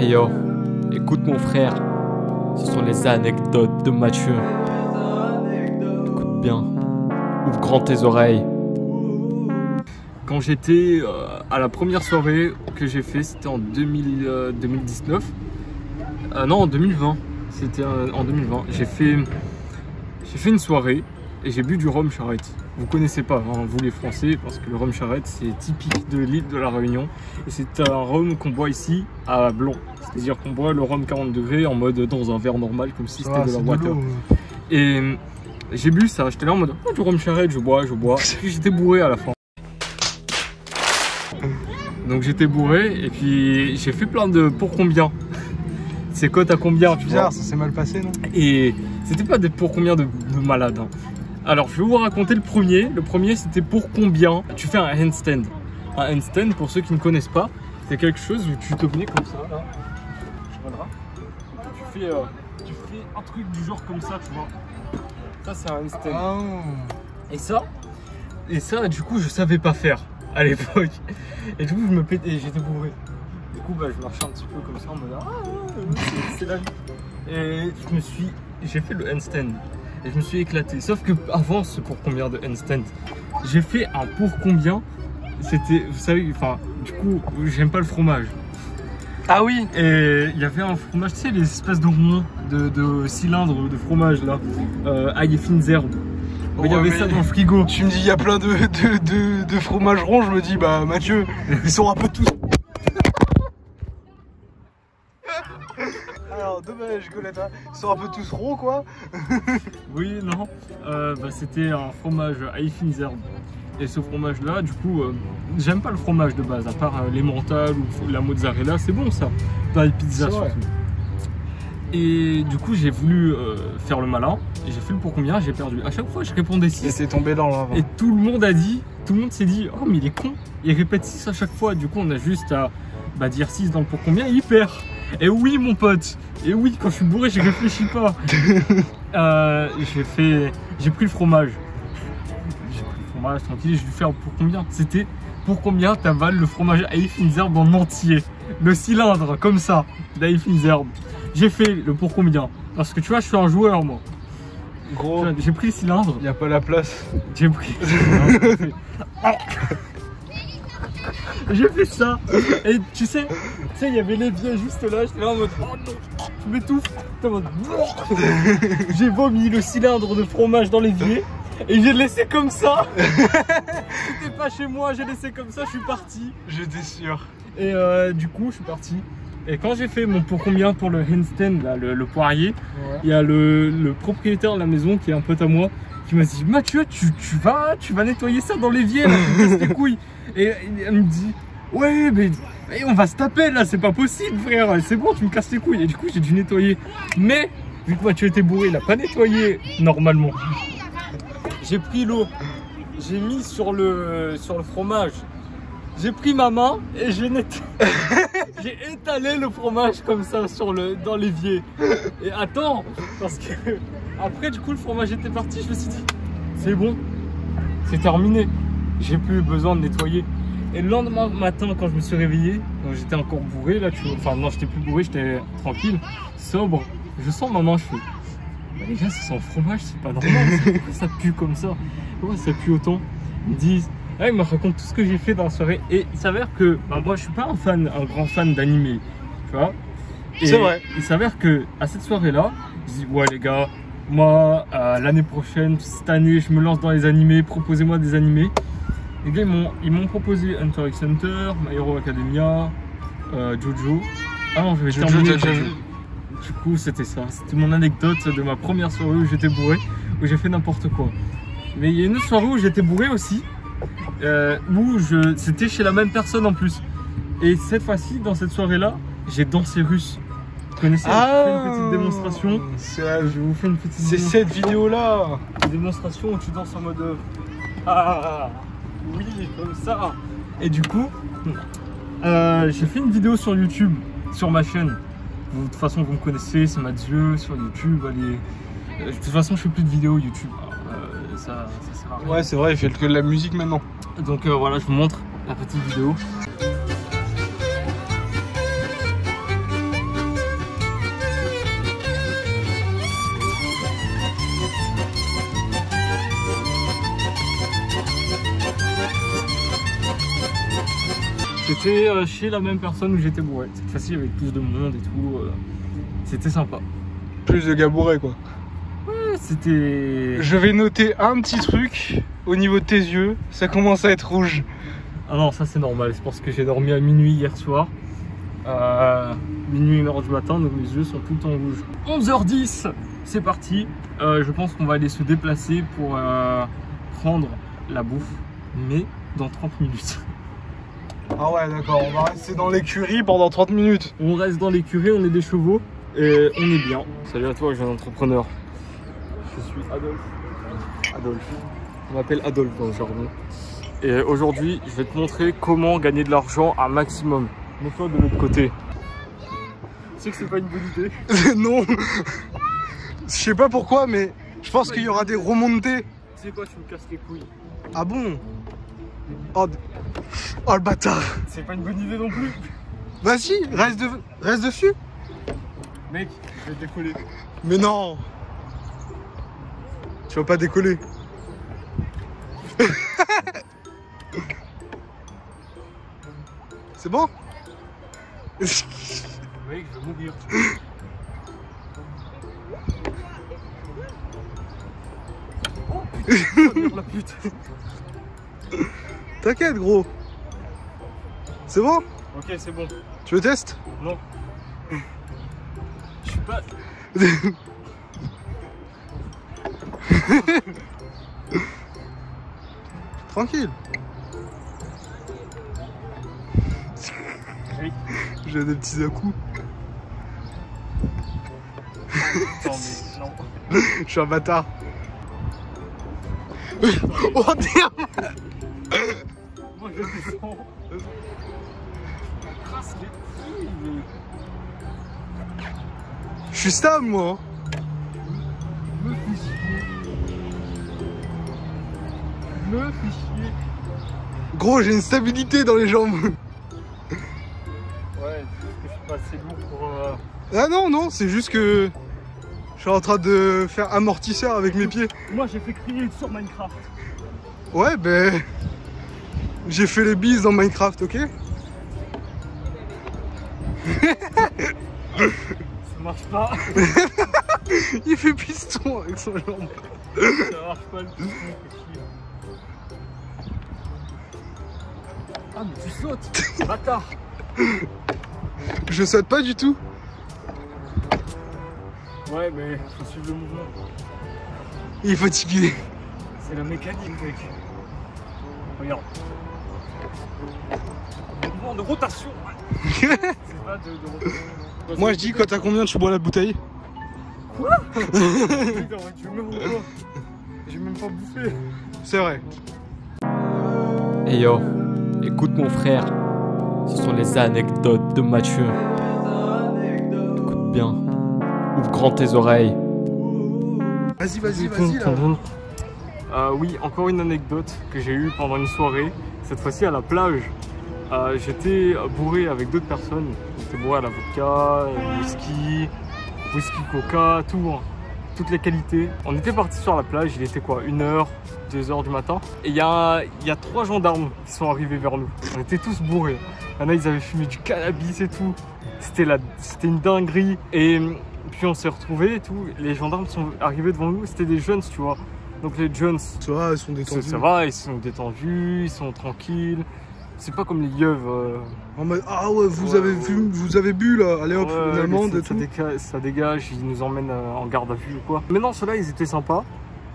Hey yo, écoute mon frère, ce sont les anecdotes de Mathieu. Écoute bien, ouvre grand tes oreilles. Quand j'étais à la première soirée que j'ai fait, c'était en 2019. Non, en 2020. C'était en 2020. J'ai fait une soirée et j'ai bu du rhum charrette. Vous connaissez pas, hein, vous les Français, parce que le rhum charrette c'est typique de l'île de la Réunion. Et c'est un rhum qu'on boit ici à blanc. C'est-à-dire qu'on boit le rhum 40 degrés en mode dans un verre normal, comme si c'était de la water. Et j'ai bu ça, j'étais là en mode oh, du rhum charrette, je bois. Puis j'étais bourré à la fin. Donc j'étais bourré et puis j'ai fait plein de pour combien. C'est cote à combien, tu vois. Ça s'est mal passé, non? Et c'était pas des pour combien de malades. Hein. Alors je vais vous raconter le premier. Le premier c'était pour combien tu fais un handstand. Un handstand, pour ceux qui ne connaissent pas, c'est quelque chose où tu te mets comme ça, là. Tu fais un truc du genre comme ça, tu vois. Ça c'est un handstand. Oh. Et ça, du coup, je savais pas faire à l'époque. Et du coup, je me pétais, j'étais bourré. Du coup, bah, je marchais un petit peu comme ça en mode c'est la vie. Et j'ai fait le handstand et je me suis éclaté. Sauf que avant ce pour combien de handstand, j'ai fait un pour combien. C'était, vous savez, enfin, du coup, j'aime pas le fromage. Ah oui. Et il y avait un fromage, tu sais, les espèces de ronds, de cylindres de fromage là, ail et fines herbes. Il y avait ça dans le frigo. Tu me dis il y a plein de fromages ronds, je me dis bah Mathieu, ils sont un peu tous. Alors dommage Coletta, ils sont un peu tous ronds quoi. Oui, non, bah, c'était un fromage ail fines herbes. Et ce fromage là, du coup, j'aime pas le fromage de base, à part l'emmental ou la mozzarella, c'est bon ça, pas les pizzas surtout. Et du coup, j'ai voulu faire le malin. Et j'ai fait le pour combien, j'ai perdu. À chaque fois, je répondais 6. Et t'es tombé dans l'avant. Et tout le monde s'est dit, oh mais il est con. Il répète 6 à chaque fois. Du coup, on a juste à dire 6 dans le pour combien et il perd. Et oui, mon pote. Et oui, quand je suis bourré, je réfléchis pas. J'ai pris le fromage. Tranquille, je vais faire pour combien. C'était pour combien t'avales le fromage ail fines herbes en entier. Le cylindre, comme ça, d'ail fines herbes. J'ai fait le pour combien. Parce que tu vois, je suis un joueur, moi. Gros, j'ai pris le cylindre. Il n'y a pas la place. J'ai pris le cylindre. J'ai fait ça. Et tu sais, il y avait l'évier juste là. J'étais là en mode oh non, je m'étouffe. J'ai vomi le cylindre de fromage dans l'évier. Et j'ai laissé comme ça. C'était pas chez moi, j'ai laissé comme ça, je suis parti. J'étais sûr. Et du coup, je suis parti. Et quand j'ai fait mon pour combien pour le handstand, là, le poirier, il y a le propriétaire de la maison qui est un pote à moi qui m'a dit Mathieu, tu vas nettoyer ça dans l'évier, là, tu me casses tes couilles. Et elle me dit ouais, mais on va se taper là, c'est pas possible, frère, c'est bon, tu me casses tes couilles. Et du coup, j'ai dû nettoyer. Mais vu que Mathieu était bourré, il a pas nettoyé normalement. J'ai pris l'eau, j'ai mis sur le fromage. J'ai pris ma main et j'ai étalé le fromage comme ça dans l'évier. Et attends, parce que après du coup le fromage était parti, je me suis dit c'est bon, c'est terminé, j'ai plus besoin de nettoyer. Et le lendemain matin quand je me suis réveillé, j'étais encore bourré là, tu vois, enfin non j'étais plus bourré, j'étais tranquille, sobre, je sens ma main, je fais bah, les gars c'est sans fromage, c'est pas normal, pourquoi ça pue comme ça, pourquoi ça pue autant? Ils me disent ouais, il me raconte tout ce que j'ai fait dans la soirée et il s'avère que moi je suis pas un grand fan d'animé, tu vois. C'est vrai. Il s'avère que à cette soirée là, je dis ouais les gars, moi l'année prochaine, cette année je me lance dans les animés, proposez-moi des animés. Les gars ils m'ont proposé Hunter x Hunter, My Hero Academia, Jojo. Ah non, je vais terminer Jojo. Du coup c'était ça, c'était mon anecdote de ma première soirée où j'étais bourré, où j'ai fait n'importe quoi. Mais il y a une autre soirée où j'étais bourré aussi. C'était chez la même personne en plus. Et cette fois-ci, dans cette soirée-là, j'ai dansé russe. Vous connaissez? Je vous fais une petite démonstration. Je vous fais une petite démonstration. C'est cette vidéo-là. Une démonstration où tu danses en mode oui, comme ça. Et du coup, j'ai fait une vidéo sur YouTube, sur ma chaîne. De toute façon, vous me connaissez, c'est Mathieu sur YouTube. Allez. De toute façon, je fais plus de vidéos YouTube. Ça sert à rien. Ouais, c'est vrai, il fait que de la musique maintenant. Donc voilà, je vous montre la petite vidéo. C'était chez la même personne où j'étais bourré. Cette fois-ci avec plus de monde et tout. C'était sympa. Plus de gars bourrés quoi. Ouais, c'était... Je vais noter un petit truc au niveau de tes yeux. Ça commence à être rouge. Ah non, ça c'est normal. C'est parce que j'ai dormi à minuit hier soir. Minuit 1h du matin, donc mes yeux sont tout le temps rouges. 11h10, c'est parti. Je pense qu'on va aller se déplacer pour prendre la bouffe, mais dans 30 minutes. Ah ouais d'accord, on va rester dans l'écurie pendant 30 minutes. On reste dans l'écurie, on est des chevaux et on est bien. Salut à toi, je suis un entrepreneur. Je suis Adolphe. On m'appelle Adolphe dans le jargon. Et aujourd'hui, je vais te montrer comment gagner de l'argent un maximum. Mets-toi de l'autre côté. Tu sais que c'est pas une bonne idée? Non. Je sais pas pourquoi, mais je pense qu'il y aura des remontées. Tu sais quoi, tu me casses les couilles. Ah bon? Oh le bâtard. C'est pas une bonne idée non plus. Vas-y, reste dessus. Mec, je vais décoller. Mais non. Tu vas pas décoller. C'est bon? Mec, je vais mourir. Oh putain, la pute. T'inquiète gros. C'est bon? Ok, c'est bon. Tu le testes? Non. Je suis pas... Tranquille. Oui. J'ai des petits à-coups. Attends, mais non. Je suis un bâtard. Oh damn. Moi je descends. Je crasse les pieds. Je suis stable moi. Me fais chier. Me fais chier. Gros, j'ai une stabilité dans les jambes. Ouais, c'est juste que je suis pas assez lourd pour... Ah non, non, c'est juste que je suis en train de faire amortisseur avec mes pieds. Moi j'ai fait crier sur Minecraft. Ouais, ben... J'ai fait les bises dans Minecraft, ok? Ça marche pas. Il fait piston avec son jambe. Ça marche pas le piston, fais chier. Ah mais tu sautes, bâtard. Je saute pas du tout. Ouais mais faut suivre le mouvement. Il est fatigué. C'est la mécanique mec. Regarde. Mouvement de rotation. C'est pas de rotation. Moi je dis quand t'as combien tu bois la bouteille? Quoi? Putain, tu me mets ou quoi? J'ai même pas bouffé. C'est vrai. Hey yo, écoute mon frère. Ce sont les anecdotes de Mathieu. Écoute bien. Ouvre grand tes oreilles. Vas-y, vas-y, vas-y là. Oui, encore une anecdote que j'ai eue pendant une soirée. Cette fois-ci à la plage. J'étais bourré avec d'autres personnes. J'étais bourré à la vodka, whisky, coca, tout. Hein. Toutes les qualités. On était parti sur la plage, il était quoi, 1h, 2h du matin. Et il y a 3 gendarmes qui sont arrivés vers nous. On était tous bourrés. Il y en a, ils avaient fumé du cannabis et tout. C'était une dinguerie. Et puis on s'est retrouvés et tout. Les gendarmes sont arrivés devant nous. C'était des jeunes, tu vois. Donc les jeunes, ça va, ils sont détendus. Ça va, ils sont détendus, ils sont tranquilles. C'est pas comme les yeux. En mode, ah ouais, vous avez bu là, allez hop, ouais, une amende et tout. Ça dégage, ils nous emmènent en garde à vue ou quoi. Mais non, ceux-là, ils étaient sympas.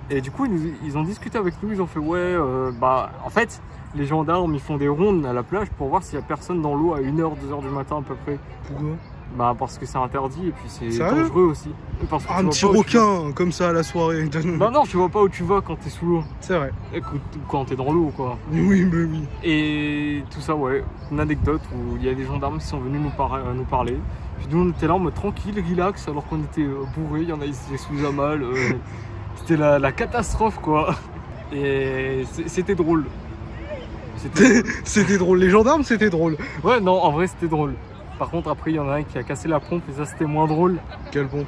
Et du coup, ils ont discuté avec nous, ils ont fait ouais, bah en fait, les gendarmes, ils font des rondes à la plage pour voir s'il y a personne dans l'eau à 1h, 2h du matin à peu près. Pourquoi? Bah parce que c'est interdit et puis c'est Sérieux? dangereux aussi. Parce que un petit requin comme ça à la soirée. Bah non, tu vois pas où tu vas quand t'es sous l'eau. C'est vrai. Écoute, quand t'es dans l'eau quoi. Oui, mais oui. Et tout ça, ouais, une anecdote où il y a des gendarmes qui sont venus nous parler. Puis nous on était là en mode tranquille, relax, alors qu'on était bourrés, il y en a ils étaient sous la malle. C'était la catastrophe quoi. Et c'était drôle. C'était drôle, les gendarmes c'était drôle. Ouais, non, en vrai c'était drôle. Par contre, après, il y en a un qui a cassé la pompe et ça, c'était moins drôle. Quelle pompe?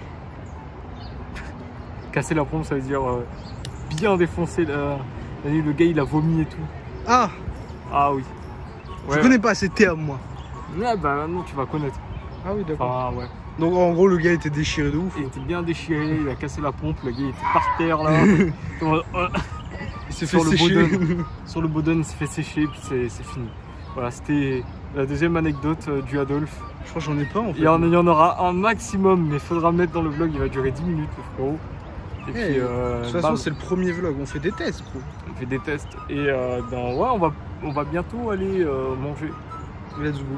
Casser la pompe, ça veut dire bien défoncer. Le gars, il a vomi et tout. Ah! Ah oui. Je connais pas ces termes, moi. Ouais, bah non, tu vas connaître. Ah oui, d'accord. Enfin, ouais. Donc en gros, le gars était déchiré de ouf. Il était bien déchiré, il a cassé la pompe, le gars il était par terre là. Il s'est fait Sur le sécher. Sur le Bowdoin, il s'est fait sécher, puis c'est fini. Voilà, c'était la deuxième anecdote du Adolphe. Je crois que j'en ai pas en fait. Il y en aura un maximum, mais il faudra mettre dans le vlog, il va durer 10 minutes le frérot. Et Hey, puis, de toute façon, c'est le premier vlog, on fait des tests, gros. on fait des tests. Et ouais, on va bientôt aller manger. Let's go.